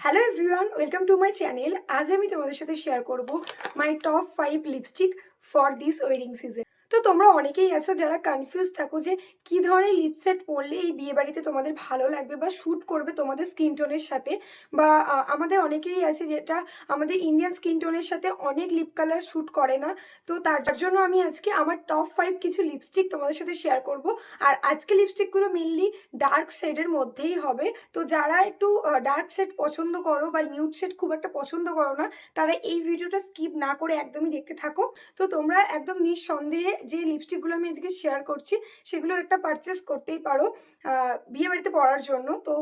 Hello everyone, welcome to my channel. আজ আমি তোমাদের সাথে শেয়ার করব my top 5 lipstick for this wedding season. তো তোমরা অনেকেই আছো যারা কনফিউজ থাকো যে কী ধরনের লিপসেট পরলে এই বিয়েবাড়িতে তোমাদের ভালো লাগবে বা শ্যুট করবে তোমাদের স্কিন টোনের সাথে, বা আমাদের অনেকেরই আছে যেটা আমাদের ইন্ডিয়ান স্কিন টোনের সাথে অনেক লিপ কালার শ্যুট করে না। তো তার জন্য আমি আজকে আমার টপ 5 কিছু লিপস্টিক তোমাদের সাথে শেয়ার করব। আর আজকে লিপস্টিকগুলো মেনলি ডার্ক শেডের মধ্যেই হবে। তো যারা একটু ডার্ক শেড পছন্দ করো বা নিউড শেড খুব একটা পছন্দ করো না, তারা এই ভিডিওটা স্কিপ না করে একদমই দেখতে থাকো। তো তোমরা একদম নিঃসন্দেহে যে লিপস্টিকগুলো আমি আজকে শেয়ার করছি সেগুলো একটা পারচেস করতেই পারো বিয়েবাড়িতে পরার জন্য। তো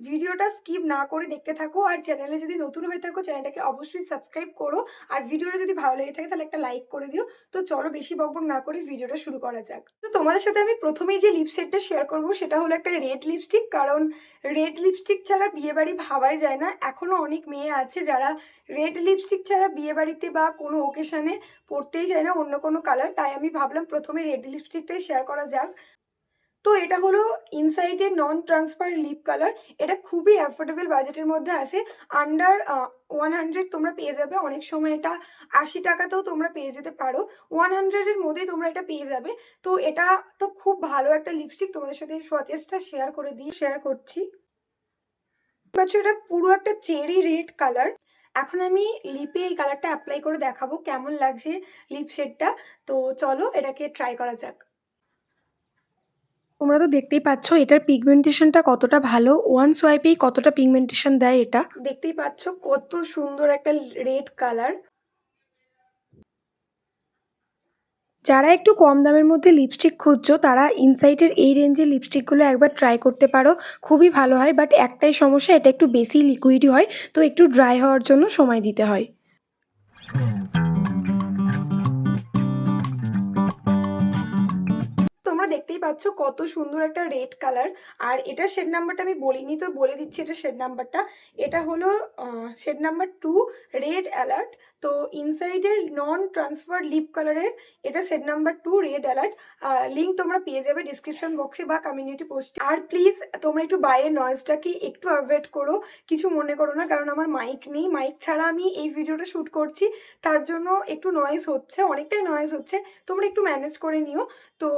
ভিডিওটা স্কিপ না করে দেখতে থাকো, আর চ্যানেলে যদি নতুন হয়ে থাকো চ্যানেলটাকে অবশ্যই সাবস্ক্রাইব করো। আর ভিডিওটা যদি ভালো লেগে থাকে তাহলে একটা লাইক করে দিও। তো চলো বেশি বকবক না করে ভিডিওটা শুরু করা যাক। তো তোমাদের সাথে আমি প্রথমেই যে লিপস্টিকটা শেয়ার করবো সেটা হলো একটা রেড লিপস্টিক, কারণ রেড লিপস্টিক ছাড়া বিয়েবাড়ি ভাবাই যায় না। এখনও অনেক মেয়ে আছে যারা রেড লিপস্টিক ছাড়া বিয়েবাড়িতে বা কোনো ওকেশনে পরতেই চায় না অন্য কোনো কালার। তাই আমি ভাবলাম প্রথমে রেড লিপস্টিকটাই শেয়ার করা যাক। তো এটা হলো ইনসাইডের নন ট্রান্সফার লিপ কালার। এটা খুবই অ্যাফোর্ডেবল বাজেটের মধ্যে আসে। আন্ডার 100 তোমরা পেয়ে যাবে। অনেক সময় এটা 80 টাকাতেও তোমরা পেয়ে যেতে পারো। 100-এর মধ্যেই তোমরা এটা পেয়ে যাবে। তো এটা তো খুব ভালো একটা লিপস্টিক। তোমাদের সাথে সোয়াচেসটা শেয়ার করছি। পাচ্ছ এটা পুরো একটা চেরি রেড কালার। এখন আমি লিপে এই কালারটা অ্যাপ্লাই করে দেখাবো কেমন লাগছে লিপ শেডটা। তো চলো এটাকে ট্রাই করা যাক। তোমরা তো দেখতেই পাচ্ছ এটার পিগমেন্টেশনটা কতটা ভালো, ওয়ান সোয়াইপেই কতটা পিগমেন্টেশন দেয়। এটা দেখতেই পাচ্ছ কত সুন্দর একটা রেড কালার। যারা একটু কম দামের মধ্যে লিপস্টিক খুঁজছো তারা ইনসাইটের এই রেঞ্জের লিপস্টিকগুলো একবার ট্রাই করতে পারো, খুবই ভালো হয়। বাট একটাই সমস্যা, এটা একটু বেশি লিকুইডই হয়, তো একটু ড্রাই হওয়ার জন্য সময় দিতে হয়। তোমরা দেখতেই পাচ্ছ কত সুন্দর একটা রেড কালার। আর এটা শেড নাম্বারটা আমি বলিনি, তো বলে দিচ্ছি এটা শেড নাম্বারটা। এটা হলো শেড নাম্বার 2, রেড অ্যালার্ট। তো ইনসাইডের নন ট্রান্সফার লিপ কালারের এটা shade number 2 red alert. Link তোমরা পেয়ে যাবে ডিসক্রিপশন বক্সে বা কমিউনিটি পোস্টে। আর প্লিজ তোমরা একটু বাইরের নয়েজটাকে একটু অ্যাভয়েড করো, কিছু মনে করো না, কারণ আমার মাইক নেই। মাইক ছাড়া আমি এই ভিডিওটা শ্যুট করছি, তার জন্য একটু নয়েজ হচ্ছে, অনেকটাই নয়েজ হচ্ছে। তোমরা একটু ম্যানেজ করে নিও। তো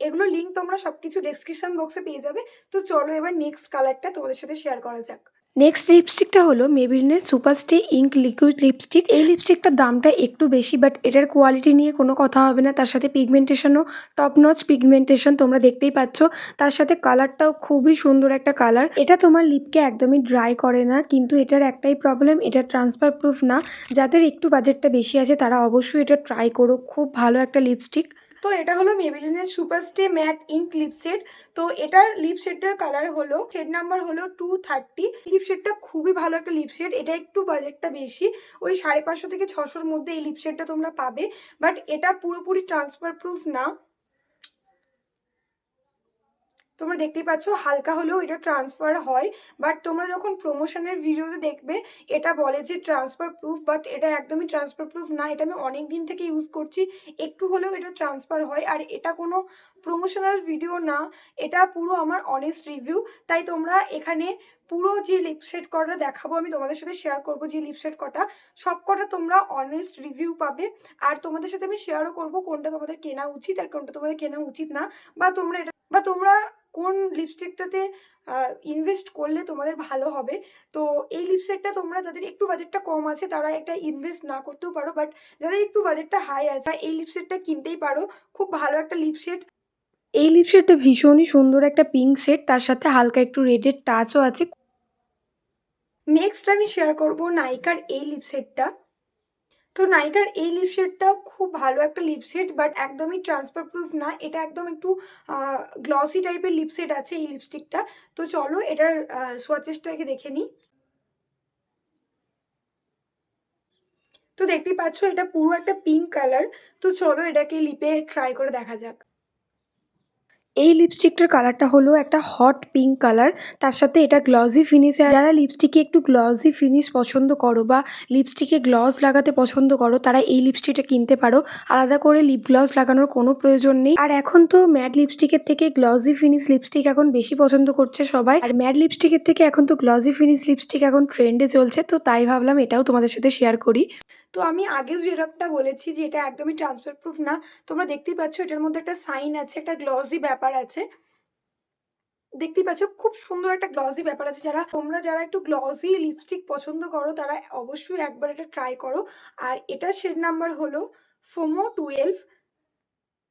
এগুলো লিঙ্ক তোমরা সবকিছু ডেসক্রিপশন বক্সে পেয়ে যাবে। তো চলো এবার নেক্সট কালারটা তোমাদের সাথে শেয়ার করা যাক। নেক্সট লিপস্টিকটা হলো মেবিলিনের সুপারস্টে ইঙ্ক লিকুইড লিপস্টিক। এই লিপস্টিকটার দামটা একটু বেশি, বাট এটার কোয়ালিটি নিয়ে কোনো কথা হবে না। তার সাথে পিগমেন্টেশনও টপ নচ পিগমেন্টেশন তোমরা দেখতেই পাচ্ছ। তার সাথে কালারটাও খুবই সুন্দর একটা কালার। এটা তোমার লিপকে একদমই ড্রাই করে না, কিন্তু এটার একটাই প্রবলেম, এটা ট্রান্সফার প্রুফ না। যাদের একটু বাজেটটা বেশি আছে তারা অবশ্যই এটা ট্রাই করো, খুব ভালো একটা লিপস্টিক। তো এটা হলো মেবিলিনের সুপারস্টে ম্যাট ইঙ্ক লিপস্টেড। তো এটার লিপস্টেডটার কালার হলো শেড নাম্বার হলো 230। লিপস্টেডটা খুবই ভালো একটা লিপস্টেড। এটা একটু বাজেটটা বেশি, ওই 550 থেকে 600-র মধ্যে এই লিপস্টেডটা তোমরা পাবে। বাট এটা পুরোপুরি ট্রান্সফার প্রুফ না। তোমরা দেখতেই পাচ্ছ হালকা হলেও এটা ট্রান্সফার হয়। বাট তোমরা যখন প্রমোশনের ভিডিওতে দেখবে এটা বলে যে ট্রান্সফার প্রুফ, বাট এটা একদমই ট্রান্সফার প্রুফ না। এটা আমি অনেক দিন থেকে ইউজ করছি, একটু হলেও এটা ট্রান্সফার হয়। আর এটা কোনো প্রমোশনাল ভিডিও না, এটা পুরো আমার অনেস্ট রিভিউ। তাই তোমরা এখানে পুরো যে লিপশেড কটা দেখাবো, আমি তোমাদের সাথে শেয়ার করবো যে লিপশেড কটা, সব কটা তোমরা অনেস্ট রিভিউ পাবে। আর তোমাদের সাথে আমি শেয়ারও করবো কোনটা তোমাদের কেনা উচিত আর কোনটা তোমাদের কেনা উচিত না, বা তোমরা কোন লিপস্টিকটাতে ইনভেস্ট করলে তোমাদের ভালো হবে। তো এই লিপস্টিকটা তোমরা যাদের একটু বাজেটটা কম আছে তারা এটা ইনভেস্ট না করতেও পারো, বাট যাদের একটু বাজেটটা হাই আছে এই লিপস্টিকটা কিনতেই পারো। খুব ভালো একটা লিপস্টিক। এই লিপস্টিকটা ভীষণই সুন্দর একটা পিঙ্ক শেড, তার সাথে হালকা একটু রেডের টাচও আছে। নেক্সট আমি শেয়ার করব নাইকার এই লিপস্টিকটা। তো নাইকার এই লিপশেডটাও খুব ভালো একটা লিপশেড, বাট একদমই ট্রান্সফার প্রুফ না। এটা একদম একটু গ্লসি টাইপের লিপশেড আছে এই লিপস্টিকটা। তো চলো এটার সোয়াচেসটাকে দেখে নিই। তো দেখতেই পাচ্ছ এটা পুরো একটা পিঙ্ক কালার। তো চলো এটাকে লিপে ট্রাই করে দেখা যাক। এই লিপস্টিকটার কালারটা হলো একটা হট পিঙ্ক কালার। তার সাথে এটা গ্লসি ফিনিশ এ। যারা লিপস্টিকে একটু গ্লসি ফিনিশ পছন্দ করো বা লিপস্টিকে গ্লস লাগাতে পছন্দ করো তারা এই লিপস্টিকটা কিনতে পারো। আলাদা করে লিপ গ্লস লাগানোর কোনো প্রয়োজন নেই। আর এখন তো ম্যাট লিপস্টিকের থেকে গ্লসি ফিনিশ লিপস্টিক এখন বেশি পছন্দ করছে সবাই। আর ম্যাট লিপস্টিকের থেকে এখন তো গ্লসি ফিনিশ লিপস্টিক এখন ট্রেন্ডে চলছে, তো তাই ভাবলাম এটাও তোমাদের সাথে শেয়ার করি। তো আমি আগেও যেরকমটা বলেছি যে এটা একদমই ট্রান্সফার প্রুফ না। তোমরা দেখতেই পাচ্ছ এটার মধ্যে একটা সাইন আছে, একটা গ্লসি ব্যাপার আছে। দেখতেই পাচ্ছ খুব সুন্দর একটা গ্লসি ব্যাপার আছে। তোমরা যারা একটু গ্লসি লিপস্টিক পছন্দ করো তারা অবশ্যই একবার এটা ট্রাই করো। আর এটা শেড নাম্বার হলো FOMO 12।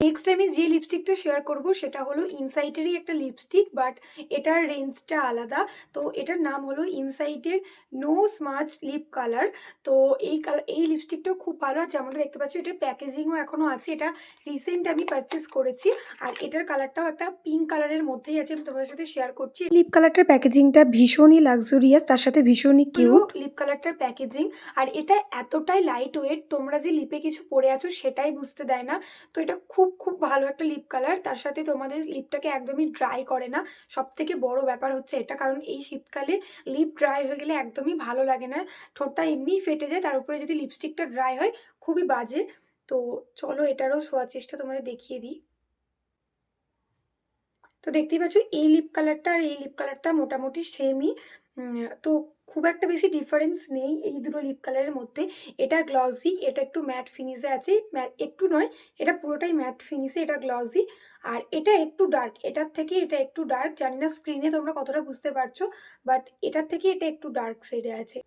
নেক্সট আমি যে লিপস্টিকটা শেয়ার করব সেটা হলো ইনসাইটেরই একটা লিপস্টিক, বাট এটার রেঞ্জটা আলাদা। তো এটার নাম হলো ইনসাইটের নো স্মাচ লিপ কালার। তো এই লিপস্টিকটাও খুব ভালো। আর যেমনটা দেখতে পাচ্ছ এটার প্যাকেজিংও এখনও আছে। এটা রিসেন্ট আমি পারচেস করেছি। আর এটার কালারটাও একটা পিঙ্ক কালারের মধ্যেই আছে, আমি তোমাদের সাথে শেয়ার করছি। লিপ কালারটার প্যাকেজিংটা ভীষণই লাক্সুরিয়াস, তার সাথে ভীষণই কিউট লিপ কালারটার প্যাকেজিং। আর এটা এতটাই লাইট ওয়েট, তোমরা যে লিপে কিছু পরে আছো সেটাই বুঝতে দেয় না। তো এটা খুব খুব ভালো একটা লিপ কালার। তার সাথে তোমাদের লিপটাকে একদমই ড্রাই করে না। সব থেকে বড় ব্যাপার হচ্ছে এটা, কারণ এই শীতকালে লিপ ড্রাই হয়ে গেলে একদমই ভালো লাগে না। ঠোঁটটা এমনিই ফেটে যায়, তার উপরে যদি লিপস্টিকটা ড্রাই হয় খুবই বাজে। তো চলো এটারও শোয়ার চেষ্টা তোমাদের দেখিয়ে দিই। তো দেখতেই পাচ্ছ এই লিপ কালারটা আর এই লিপ কালারটা মোটামুটি সেমই। তো খুব একটা বেশি ডিফারেন্স নেই এই দুটো লিপ কালারের মধ্যে। এটা গ্লসি, এটা একটু ম্যাট ফিনিশে আছে। একটু নয়, এটা পুরোটাই ম্যাট ফিনিশে, এটা গ্লসি। আর এটা একটু ডার্ক, এটার থেকে এটা একটু ডার্ক। জানি না স্ক্রিনে তোমরা কতটা বুঝতে পারছো, বাট এটার থেকে এটা একটু ডার্ক শেডে আছে।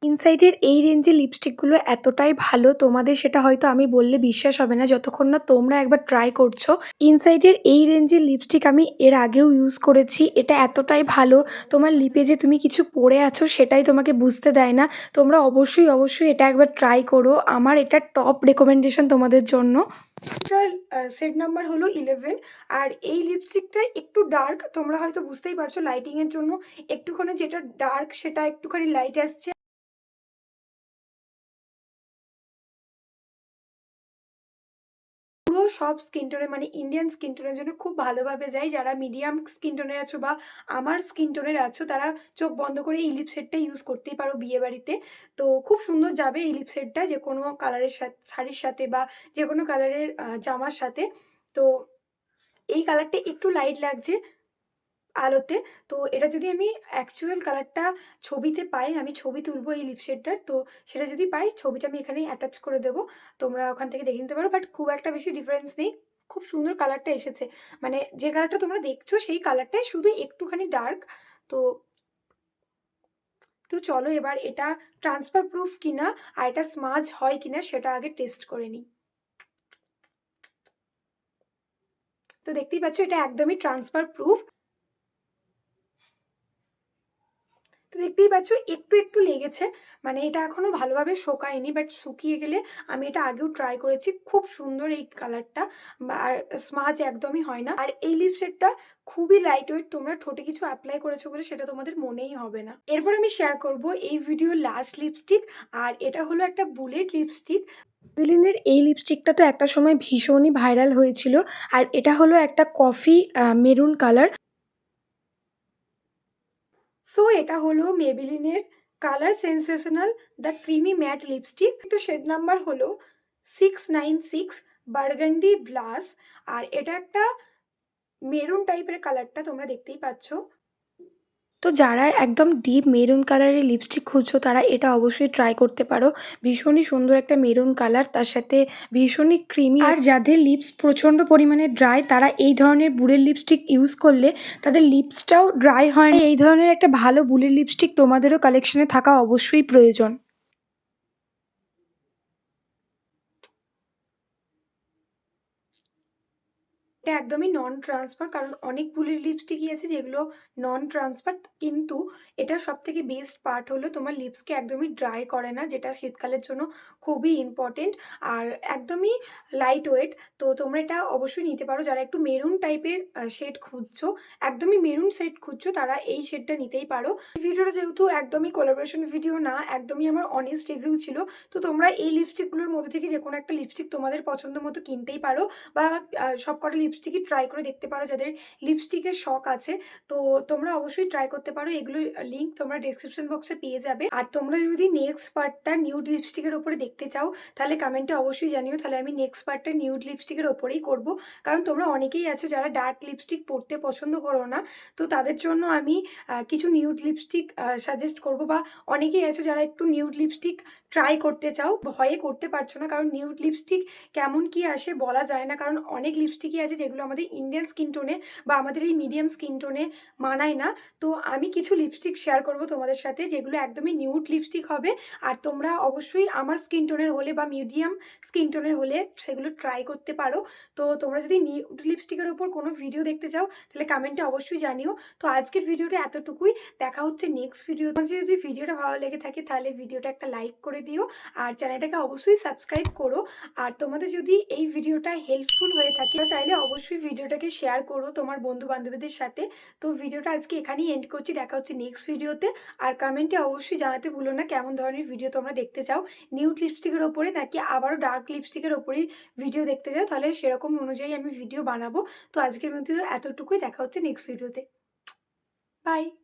ইনসাইটের এই রেঞ্জের লিপস্টিকগুলো এতটাই ভালো, তোমাদের সেটা হয়তো আমি বললে বিশ্বাস হবে না যতক্ষণ না তোমরা একবার ট্রাই করছো। ইনসাইটের এই রেঞ্জের লিপস্টিক আমি এর আগেও ইউজ করেছি। এটা এতটাই ভালো, তোমার লিপে যে তুমি কিছু পরে আছো সেটাই তোমাকে বুঝতে দেয় না। তোমরা অবশ্যই অবশ্যই এটা একবার ট্রাই করো। আমার এটা টপ রেকমেন্ডেশন তোমাদের জন্য। এটার শেড নাম্বার হলো 11। আর এই লিপস্টিকটা একটু ডার্ক, তোমরা হয়তো বুঝতেই পারছো লাইটিংয়ের জন্য একটুখানি যেটা ডার্ক সেটা একটুখানি লাইট আসছে। পুরো সব স্কিন টোনে, মানে ইন্ডিয়ান স্কিন টোনের জন্য খুব ভালোভাবে যায়। যারা মিডিয়াম স্কিন টোনের আছো বা আমার স্কিন টোনের আছো তারা চোখ বন্ধ করে এই লিপসেটটা ইউজ করতেই পারো বিয়ে বাড়িতে। তো খুব সুন্দর যাবে এই লিপসেটটা যে কোনো কালারের সাথে, শাড়ির সাথে বা যে কোনো কালারের জামার সাথে। তো এই কালারটা একটু লাইট লাগছে আলোতে। তো এটা যদি আমি অ্যাকচুয়াল কালারটা ছবিতে পাই, আমি ছবি তুলবো এই লিপস্টিকটার। তো সেটা যদি পাই ছবিটা আমি এখানে অ্যাটাচ করে দেবো, তোমরা ওখান থেকে দেখে নিতে পারো। বাট খুব একটা বেশি ডিফারেন্স নেই, খুব সুন্দর কালারটা এসেছে। মানে যে কালারটা তোমরা দেখছো সেই কালারটাই, শুধু একটুখানি ডার্ক। তো তো চলো এবার এটা ট্রান্সফার প্রুফ কিনা আর এটা স্মাজ হয় কিনা সেটা আগে টেস্ট করে নিই। তো দেখতেই পাচ্ছ এটা একদমই ট্রান্সফার প্রুফ। তো দেখতেই পাচ্ছ একটু একটু লেগেছে, মানে এটা এখনো ভালোভাবে শোকায়নি, বাট শুকিয়ে গেলে, আমি এটা আগেও ট্রাই করেছি, খুব সুন্দর এই কালারটা। আর স্মাজ একদমই হয় না। আর এই লিপস্টিকটা খুবই লাইট ওয়েট, তোমরা ঠোঁটে কিছু অ্যাপ্লাই করেছো বলে সেটা তোমাদের মনেই হবে না। এরপর আমি শেয়ার করব এই ভিডিওর লাস্ট লিপস্টিক। আর এটা হলো একটা বুলেট লিপস্টিক। মেবেলিনের এই লিপস্টিকটা তো একটা সময় ভীষণই ভাইরাল হয়েছিল। আর এটা হলো একটা কফি মেরুন কালার। সো এটা হলো মেবেলিনের colour sensational the creamy matte lipstick. একটা শেড নাম্বার হলো 696 বার্গান্ডি ব্লাস। আর এটা একটা মেরুন টাইপের কালারটা তোমরা দেখতেই পাচ্ছ। তো যারা একদম ডিপ মেরুন কালারের লিপস্টিক খুঁজছো তারা এটা অবশ্যই ট্রাই করতে পারো। ভীষণই সুন্দর একটা মেরুন কালার, তার সাথে ভীষণই ক্রিমি। আর যাদের লিপস প্রচণ্ড পরিমাণে ড্রাই তারা এই ধরনের বুলেট লিপস্টিক ইউজ করলে তাদের লিপসটাও ড্রাই হয় না। এই ধরনের একটা ভালো বুলেট লিপস্টিক তোমাদেরও কালেকশনে থাকা অবশ্যই প্রয়োজন। এটা একদমই নন ট্রান্সফার, কারণ অনেকগুলি লিপস্টিকই আছে যেগুলো নন ট্রান্সফার, কিন্তু এটার সবথেকে বেস্ট পার্ট হলো তোমার লিপসকে একদমই ড্রাই করে না, যেটা শীতকালের জন্য খুবই ইম্পর্টেন্ট। আর একদমই লাইট ওয়েট। তো তোমরা এটা অবশ্যই নিতে পারো, যারা একটু মেরুন টাইপের শেড খুঁজছো, একদমই মেরুন শেড খুঁজছো, তারা এই শেডটা নিতেই পারো। এই ভিডিওটা যেহেতু একদমই কোলাবোরেশন ভিডিও না, একদমই আমার অনেস্ট রিভিউ ছিল, তো তোমরা এই লিপস্টিকগুলোর মধ্যে থেকে যে কোনো একটা লিপস্টিক তোমাদের পছন্দ মতো কিনতেই পারো, বা সবকটা লিপস্টিকই ট্রাই করে দেখতে পারো যাদের লিপস্টিকের শখ আছে। তো তোমরা অবশ্যই ট্রাই করতে পারো, এগুলোর লিঙ্ক তোমরা ডেসক্রিপশন বক্সে পেয়ে যাবে। আর তোমরা যদি নেক্সট পার্টটা নিউড লিপস্টিকের ওপরে দেখতে চাও, তাহলে কমেন্টে অবশ্যই জানিও, তাহলে আমি নেক্সট পার্টটা নিউড লিপস্টিকের ওপরেই করব। কারণ তোমরা অনেকেই আছো যারা ডার্ক লিপস্টিক পরতে পছন্দ করো না, তো তাদের জন্য আমি কিছু নিউড লিপস্টিক সাজেস্ট করব। বা অনেকেই আছো যারা একটু নিউড লিপস্টিক ট্রাই করতে চাও, ভয়ে করতে পারছো না, কারণ নিউড লিপস্টিক কেমন কি আসে বলা যায় না, কারণ অনেক লিপস্টিকই আছে যেগুলো আমাদের ইন্ডিয়ান স্কিন টোনে বা আমাদের এই মিডিয়াম স্কিন টোনে মানায় না। তো আমি কিছু লিপস্টিক শেয়ার করব তোমাদের সাথে যেগুলো একদমই নিউড লিপস্টিক হবে, আর তোমরা অবশ্যই আমার স্কিন টোনের হলে বা মিডিয়াম স্কিন টোনের হলে সেগুলো ট্রাই করতে পারো। তো তোমরা যদি নিউড লিপস্টিকের ওপর কোনো ভিডিও দেখতে চাও, তাহলে কমেন্টে অবশ্যই জানিও। তো আজকের ভিডিওটা এতটুকুই, দেখা হচ্ছে নেক্সট ভিডিও। যদি ভিডিওটা ভালো লেগে থাকে তাহলে ভিডিওটা একটা লাইক করে দিও, আর চ্যানেলটাকে অবশ্যই সাবস্ক্রাইব করো। আর তোমাদের যদি এই ভিডিওটা হেল্পফুল হয়ে থাকে, চাইলে অবশ্যই ভিডিওটাকে শেয়ার করো তোমার বন্ধু বান্ধবীদের সাথে। তো ভিডিওটা আজকে এখানেই এন্ড করছি, দেখা হচ্ছে নেক্সট ভিডিওতে। আর কমেন্টে অবশ্যই জানাতে ভুলো না কেমন ধরনের ভিডিও তোমরা দেখতে চাও, নিউড লিপস্টিকের ওপরে নাকি আবারও ডার্ক লিপস্টিকের ওপরেই ভিডিও দেখতে চাও, তাহলে সেরকম অনুযায়ী আমি ভিডিও বানাবো। তো আজকের মধ্যে এতটুকুই, দেখা হচ্ছে নেক্সট ভিডিওতে। বাই।